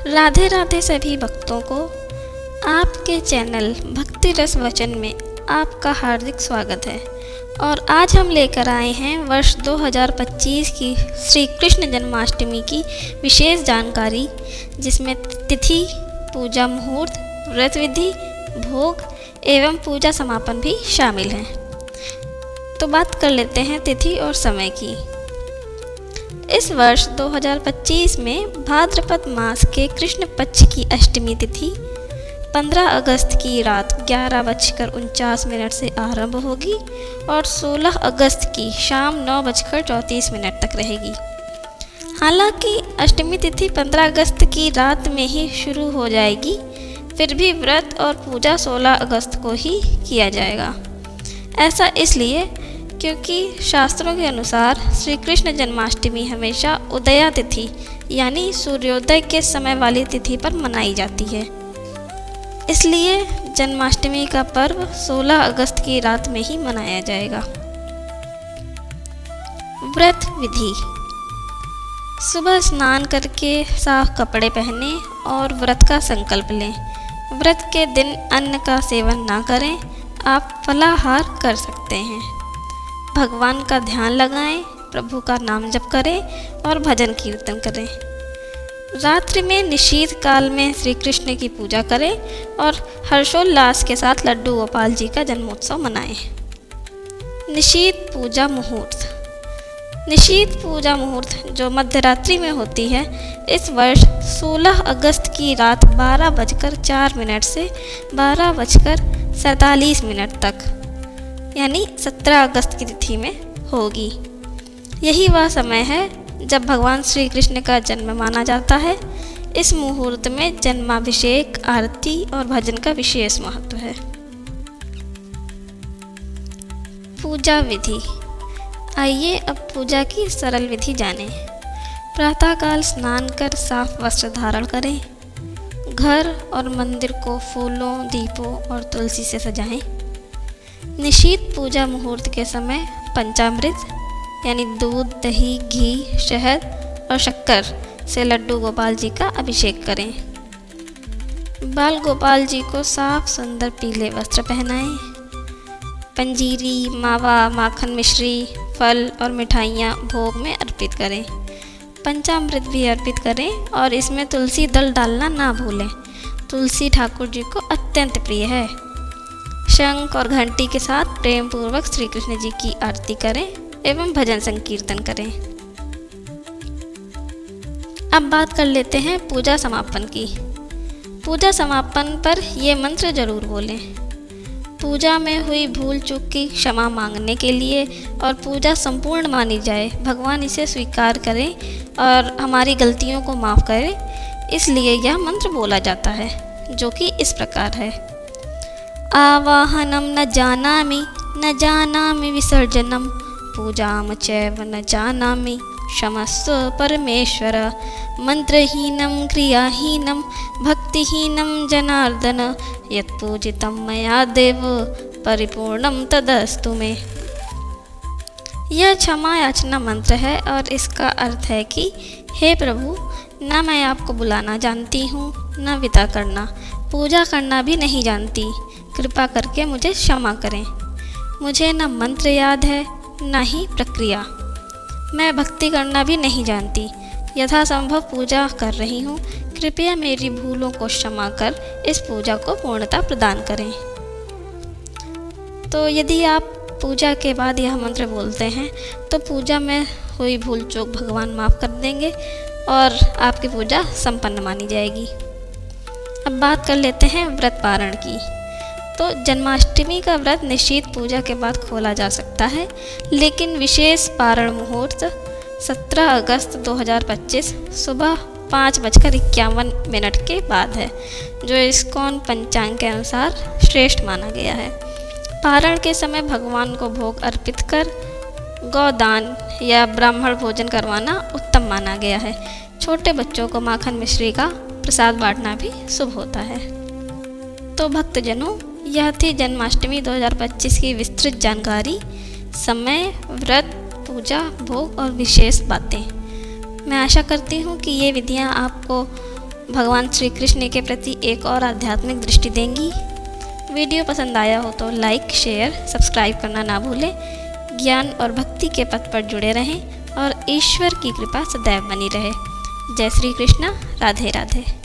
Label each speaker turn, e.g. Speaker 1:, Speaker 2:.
Speaker 1: राधे राधे सभी भक्तों को आपके चैनल भक्ति रस वचन में आपका हार्दिक स्वागत है। और आज हम लेकर आए हैं वर्ष 2025 की श्री कृष्ण जन्माष्टमी की विशेष जानकारी, जिसमें तिथि, पूजा मुहूर्त, व्रत विधि, भोग एवं पूजा समापन भी शामिल हैं। तो बात कर लेते हैं तिथि और समय की। इस वर्ष 2025 में भाद्रपद मास के कृष्ण पक्ष की अष्टमी तिथि 15 अगस्त की रात 11:49 से आरंभ होगी और 16 अगस्त की शाम 9:34 तक रहेगी। हालांकि अष्टमी तिथि 15 अगस्त की रात में ही शुरू हो जाएगी, फिर भी व्रत और पूजा 16 अगस्त को ही किया जाएगा। ऐसा इसलिए क्योंकि शास्त्रों के अनुसार श्री कृष्ण जन्माष्टमी हमेशा उदया तिथि यानी सूर्योदय के समय वाली तिथि पर मनाई जाती है। इसलिए जन्माष्टमी का पर्व 16 अगस्त की रात में ही मनाया जाएगा। व्रत विधि। सुबह स्नान करके साफ कपड़े पहने और व्रत का संकल्प लें। व्रत के दिन अन्न का सेवन ना करें, आप फलाहार कर सकते हैं। भगवान का ध्यान लगाएं, प्रभु का नाम जप करें और भजन कीर्तन करें। रात्रि में निशीथ काल में श्री कृष्ण की पूजा करें और हर्षोल्लास के साथ लड्डू गोपाल जी का जन्मोत्सव मनाएं। निशीथ पूजा मुहूर्त। निशीथ पूजा मुहूर्त जो मध्यरात्रि में होती है, इस वर्ष 16 अगस्त की रात 12:04 से 12:47 तक यानी 17 अगस्त की तिथि में होगी। यही वह समय है जब भगवान श्री कृष्ण का जन्म माना जाता है। इस मुहूर्त में जन्माभिषेक, आरती और भजन का विशेष महत्व है। पूजा विधि। आइए अब पूजा की सरल विधि जानें। प्रातःकाल स्नान कर साफ वस्त्र धारण करें। घर और मंदिर को फूलों, दीपों और तुलसी से सजाएं। निशीथ पूजा मुहूर्त के समय पंचामृत यानी दूध, दही, घी, शहद और शक्कर से लड्डू गोपाल जी का अभिषेक करें। बाल गोपाल जी को साफ सुंदर पीले वस्त्र पहनाएं। पंजीरी, मावा, माखन मिश्री, फल और मिठाइयाँ भोग में अर्पित करें। पंचामृत भी अर्पित करें और इसमें तुलसी दल डालना ना भूलें। तुलसी ठाकुर जी को अत्यंत प्रिय है। शंख और घंटी के साथ प्रेम पूर्वक श्री कृष्ण जी की आरती करें एवं भजन संकीर्तन करें। अब बात कर लेते हैं पूजा समापन की। पूजा समापन पर ये मंत्र जरूर बोलें। पूजा में हुई भूल चूक की क्षमा मांगने के लिए और पूजा संपूर्ण मानी जाए, भगवान इसे स्वीकार करें और हमारी गलतियों को माफ़ करें, इसलिए यह मंत्र बोला जाता है, जो कि इस प्रकार है। आवाहनम न जानामि विसर्जनम, पूजाम चैव न जानामि, क्षमस्व परमेश्वर, मंत्रहीनं क्रियाहीनं भक्तिहीनं जनार्दन, यत्पूजितं मया देव परिपूर्णं तदस्तु मे। यह क्षमा याचना मंत्र है और इसका अर्थ है कि हे प्रभु, न मैं आपको बुलाना जानती हूँ, न विदा करना, पूजा करना भी नहीं जानती, कृपा करके मुझे क्षमा करें। मुझे न मंत्र याद है न ही प्रक्रिया, मैं भक्ति करना भी नहीं जानती, यथासंभव पूजा कर रही हूँ, कृपया मेरी भूलों को क्षमा कर इस पूजा को पूर्णता प्रदान करें। तो यदि आप पूजा के बाद यह मंत्र बोलते हैं तो पूजा में हुई भूल चूक भगवान माफ़ कर देंगे और आपकी पूजा संपन्न मानी जाएगी। अब बात कर लेते हैं व्रत पारण की। तो जन्माष्टमी का व्रत निश्चित पूजा के बाद खोला जा सकता है, लेकिन विशेष पारण मुहूर्त 17 अगस्त 2025 सुबह 5:51 के बाद है, जो इस्कॉन पंचांग के अनुसार श्रेष्ठ माना गया है। पारण के समय भगवान को भोग अर्पित कर गौदान या ब्राह्मण भोजन करवाना उत्तम माना गया है। छोटे बच्चों को माखन मिश्री का प्रसाद बांटना भी शुभ होता है। तो भक्तजनों, यह थी जन्माष्टमी 2025 की विस्तृत जानकारी। समय, व्रत, पूजा, भोग और विशेष बातें। मैं आशा करती हूँ कि ये विधियाँ आपको भगवान श्री कृष्ण के प्रति एक और आध्यात्मिक दृष्टि देंगी। वीडियो पसंद आया हो तो लाइक, शेयर, सब्सक्राइब करना ना भूलें। ज्ञान और भक्ति के पथ पर जुड़े रहें और ईश्वर की कृपा सदैव बनी रहे। जय श्री कृष्णा। राधे राधे।